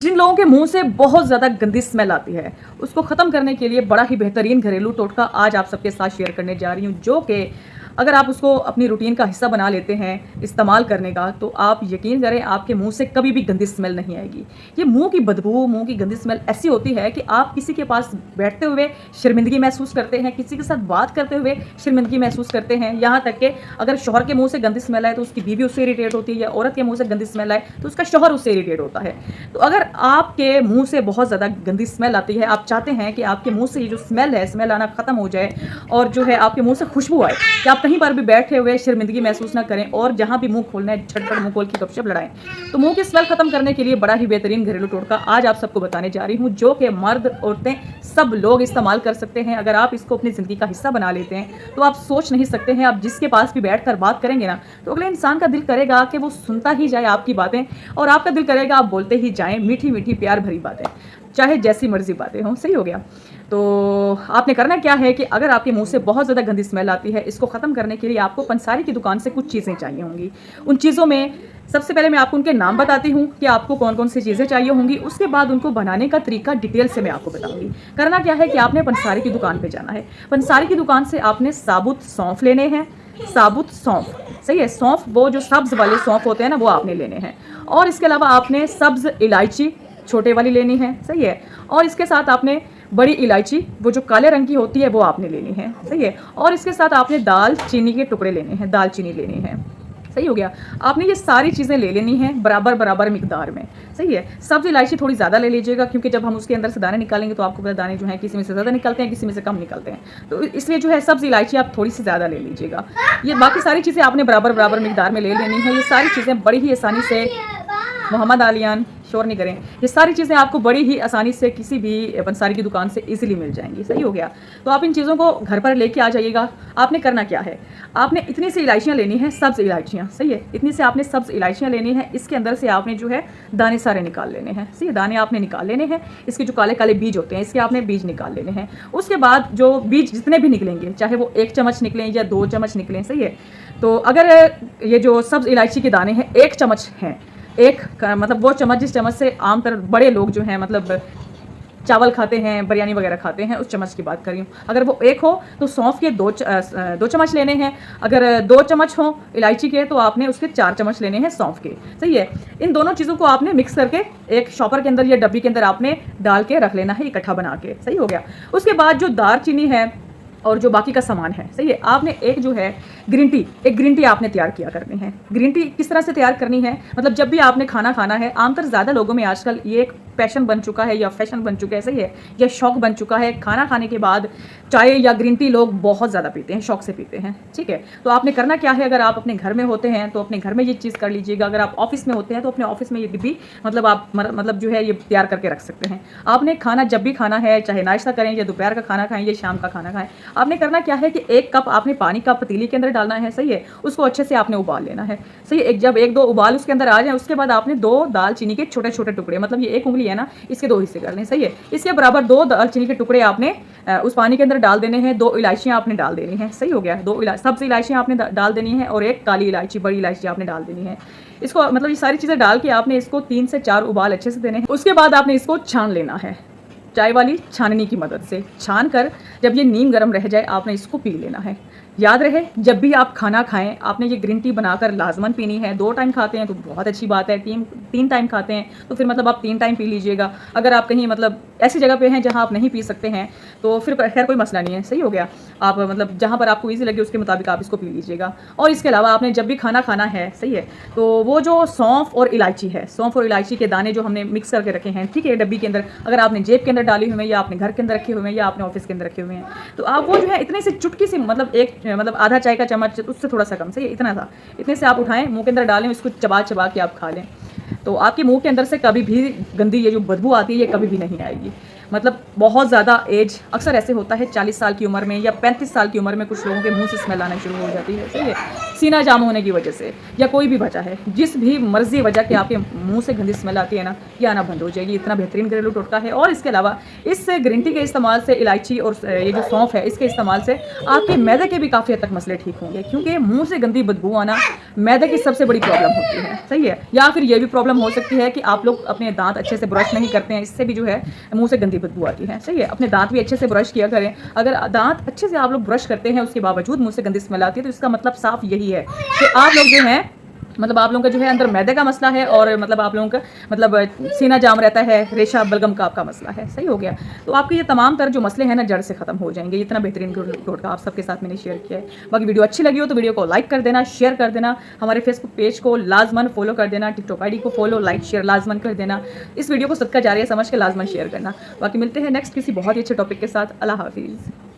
जिन लोगों के मुंह से बहुत ज़्यादा गंदी स्मेल आती है, उसको ख़त्म करने के लिए बड़ा ही बेहतरीन घरेलू टोटका आज आप सबके साथ शेयर करने जा रही हूँ, जो कि अगर आप उसको अपनी रूटीन का हिस्सा बना लेते हैं इस्तेमाल करने का, तो आप यकीन करें आपके मुंह से कभी भी गंदी स्मेल नहीं आएगी। ये मुंह की बदबू, मुंह की गंदी स्मेल ऐसी होती है कि आप किसी के पास बैठते हुए शर्मिंदगी महसूस करते हैं, किसी के साथ बात करते हुए शर्मिंदगी महसूस करते हैं। यहाँ तक कि अगर शौहर के मुँह से गंदी स्मेल आए तो उसकी बीवी उससे इरिटेट होती है, या औरत के मुँह से गंदी स्मेल आए तो उसका शौहर उससे इरिटेट होता है। तो अगर आपके मुँह से बहुत ज़्यादा गंदी स्मेल आती है, आप चाहते हैं कि आपके मुँह से ये जो स्मेल है, स्मेल आना ख़त्म हो जाए और जो है आपके मुँह से खुशबू आए, कि आप कहीं पर भी बैठे हुए शर्मिंदगी महसूस ना करें और जहाँ भी मुँह खोलना है झटपट मुँह खोल के गपशप लड़ाएं। तो मुँह की स्मेल ख़त्म करने के लिए बड़ा ही बेहतरीन घरेलू टोटका आज आप सबको बताने जा रही हूँ, जो कि मर्द औरतें सब लोग इस्तेमाल कर सकते हैं। अगर आप इसको अपनी ज़िंदगी का हिस्सा बना लेते हैं तो आप सोच नहीं सकते हैं, आप जिसके पास भी बैठ कर बात करेंगे ना, तो अगले इंसान का दिल करेगा कि वो सुनता ही जाए आपकी बातें, और आपका दिल करेगा आप बोलते ही जाएँ मीठी मीठी प्यार भरी बातें, चाहे जैसी मर्जी बातें हों। सही हो गया। तो आपने करना क्या है कि अगर आपके मुंह से बहुत ज़्यादा गंदी स्मेल आती है, इसको ख़त्म करने के लिए आपको पंसारी की दुकान से कुछ चीज़ें चाहिए होंगी। उन चीज़ों में सबसे पहले मैं आपको उनके नाम बताती हूँ कि आपको कौन कौन सी चीज़ें चाहिए होंगी। उसके बाद उनको बनाने का तरीका डिटेल से मैं आपको बताऊँगी। करना क्या है कि आपने पंसारी की दुकान पर जाना है। पंसारी की दुकान से आपने साबुत सौंफ लेने हैं। साबुत सौंफ, सही है। सौंफ वो जो सब्ज़ वाले सौंफ होते हैं ना, वो आपने लेने हैं। और इसके अलावा आपने सब्ज़ इलायची छोटे वाली लेनी है, सही है। और इसके साथ आपने बड़ी इलायची, वो जो काले रंग की होती है, वो आपने लेनी है, सही है। और इसके साथ आपने दाल चीनी के टुकड़े लेने हैं, दाल चीनी लेनी है। सही हो गया। आपने ये सारी चीज़ें ले लेनी हैं बराबर बराबर मिकदार में, सही है। सब्ज़ इलायची थोड़ी ज़्यादा ले लीजिएगा, क्योंकि जब हम उसके अंदर से दाने निकालेंगे तो आपको पता दाने जो हैं किसी में से ज़्यादा निकलते हैं, किसी में से कम निकलते हैं। तो इसलिए जो है सब्ज़ इलायची आप थोड़ी सी ज़्यादा ले लीजिएगा। ये बाकी सारी चीज़ें आपने बराबर बराबर मिकदार में ले लेनी है। ये सारी चीज़ें बड़ी ही आसानी से, मोहम्मद आलियान शोर नहीं करें, ये सारी चीज़ें आपको बड़ी ही आसानी से किसी भी पंसारी की दुकान से इजीली मिल जाएंगी। सही हो गया। तो आप इन चीज़ों को घर पर लेके आ जाइएगा। आपने करना क्या है, आपने इतनी सी इलायचियाँ लेनी है, सब्ज़ इलायचियाँ, सही है। इतनी से आपने सब्ज़ इलायचियाँ लेनी है। इसके अंदर से आपने जो है दाने सारे निकाल लेने हैं, सही है। दाने आपने निकाल लेने हैं। इसके जो काले काले बीज होते हैं, इसके आपने बीज निकाल लेने हैं। उसके बाद जो बीज जितने भी निकलेंगे, चाहे वो 1 चम्मच निकलें या 2 चम्मच निकलें, सही है। तो अगर ये जो सब्ज़ इलायची के दाने हैं 1 चम्मच हैं, एक मतलब वो चम्मच जिस चम्मच से आमतौर बड़े लोग जो हैं मतलब चावल खाते हैं, बिरयानी वगैरह खाते हैं, उस चम्मच की बात कर रही हूँ। अगर वो 1 हो तो सौंफ के 2 चम्मच लेने हैं। अगर 2 चम्मच हो इलायची के तो आपने उसके 4 चम्मच लेने हैं सौंफ के, सही है। इन दोनों चीज़ों को आपने मिक्स करके एक शॉपर के अंदर या डब्बी के अंदर आपने डाल के रख लेना है, इकट्ठा बना के, सही हो गया। उसके बाद जो दालचीनी है और जो बाकी का सामान है, सही है, आपने एक जो है एक ग्रीन टी आपने तैयार किया करनी है। ग्रीन टी किस तरह से तैयार करनी है, मतलब जब भी आपने खाना खाना है, आमतौर ज़्यादा लोगों में आजकल ये एक पैशन बन चुका है या फैशन बन चुका है, सही है, या शौक बन चुका है। खाना खाने के बाद चाय या ग्रीन टी लोग बहुत ज़्यादा पीते हैं, शौक से पीते हैं, ठीक है। तो आपने करना क्या है, अगर आप अपने घर में होते हैं तो अपने घर में ये चीज़ कर लीजिएगा। अगर आप ऑफिस में होते हैं तो अपने ऑफिस में ये डिब्बी मतलब आप मतलब जो है ये तैयार करके रख सकते हैं। आपने खाना जब भी खाना है, चाहे नाश्ता करें या दोपहर का खाना खाएं या शाम का खाना खाएं, आपने करना क्या है कि 1 कप आपने पानी का पतीली के अंदर डालना है, सही है। उसको अच्छे से आपने उबाल लेना है, सही है। जब 1-2 उबाल उसके अंदर आ जाए, उसके बाद आपने 2 दालचीनी के छोटे छोटे टुकड़े, मतलब ये 1 उंगली है ना, इसके 2 हिस्से कर लें, सही है। इसके बराबर 2 दालचीनी के टुकड़े आपने उस पानी के अंदर डाल देने हैं। 2 इलायचियाँ आपने डाल देनी है, सही हो गया। 2 सब्ज़ इलायचियाँ आपने डाल देनी है और 1 काली इलायची, बड़ी इलायची आपने डाल देनी है। इसको मतलब ये सारी चीज़ें डाल के आपने इसको 3 से 4 उबाल अच्छे से देने हैं। उसके बाद आपने इसको छान लेना है, चाय वाली छाननी की मदद से छान कर जब ये नीम गर्म रह जाए आपने इसको पी लेना है। याद रहे, जब भी आप खाना खाएं आपने ये ग्रीन टी बनाकर लाजमन पीनी है। 2 टाइम खाते हैं तो बहुत अच्छी बात है, 3 टाइम खाते हैं तो फिर मतलब आप 3 टाइम पी लीजिएगा। अगर आप कहीं मतलब ऐसी जगह पे हैं जहां आप नहीं पी सकते हैं तो फिर खैर कोई मसला नहीं है, सही हो गया। आप मतलब जहां पर आपको ईजी लगे उसके मुताबिक आप इसको पी लीजिएगा। और इसके अलावा आपने जब भी खाना खाना है, सही है, तो वो जो सौंफ और इलायची है, सौंफ और इलायची के दाने जो हमने मिक्स करके रखे हैं, ठीक है, डब्बी के अंदर, अगर आपने जेब के अंदर डाली हुए हैं या आपने घर के अंदर रखे हुए हैं या आपने ऑफिस के अंदर रखे हुए हैं, तो आप वो जो है इतने से चुटकी से मतलब आधा चाय का चम्मच, उससे थोड़ा सा कम, सही है, इतना था, इतने से आप उठाएं, मुंह के अंदर डालें, इसको चबा चबा के आप खा लें, तो आपके मुंह के अंदर से कभी भी गंदी ये जो बदबू आती है ये कभी भी नहीं आएगी। मतलब बहुत ज़्यादा एज, अक्सर ऐसे होता है 40 साल की उम्र में या 35 साल की उम्र में कुछ लोगों के मुंह से स्मेल आना शुरू हो जाती है, सही है, सीना जाम होने की वजह से या कोई भी वजह है, जिस भी मर्जी वजह के आपके मुंह से गंदी स्मेल आती है ना, ये आना बंद हो जाएगी। इतना बेहतरीन घरेलू टोटका है। और इसके अलावा इस ग्रीन टी के इस्तेमाल से, इलायची और ये जो सौंफ है इसके इस्तेमाल से आपके मैदे के भी काफ़ी हद तक मसले ठीक होंगे, क्योंकि मुँह से गंदी बदबू आना मैदे की सबसे बड़ी प्रॉब्लम होती है, सही है। या फिर ये भी प्रॉब्लम हो सकती है कि आप लोग अपने दांत अच्छे से ब्रश नहीं करते हैं, इससे भी जो है मुंह से गंदी बदबू आती है, सही है। अपने दांत भी अच्छे से ब्रश किया करें। अगर दांत अच्छे से आप लोग ब्रश करते हैं उसके बावजूद मुंह से गंदी स्मेल आती है तो इसका मतलब साफ यही है कि आप लोग जो है मतलब आप लोगों का जो है अंदर मैदे का मसला है और मतलब आप लोगों का मतलब सीना जाम रहता है, रेशा बलगम का आपका मसला है, सही हो गया। तो आपके ये तमाम तरह जो मसले हैं ना जड़ से खत्म हो जाएंगे। इतना बेहतरीन टोटका आप सबके साथ मैंने शेयर किया है। बाकी वीडियो अच्छी लगी हो तो वीडियो को लाइक कर देना, शेयर कर देना, हमारे फेसबुक पेज को लाजमन फॉलो कर देना, टिकटॉक आईडी को फॉलो लाइक शेयर लाजमन कर देना। इस वीडियो को सदका जारिया समझ के लाजमन शेयर करना। बाकी मिलते हैं नेक्स्ट किसी बहुत ही अच्छे टॉपिक के साथ। अल्लाह हाफिज़।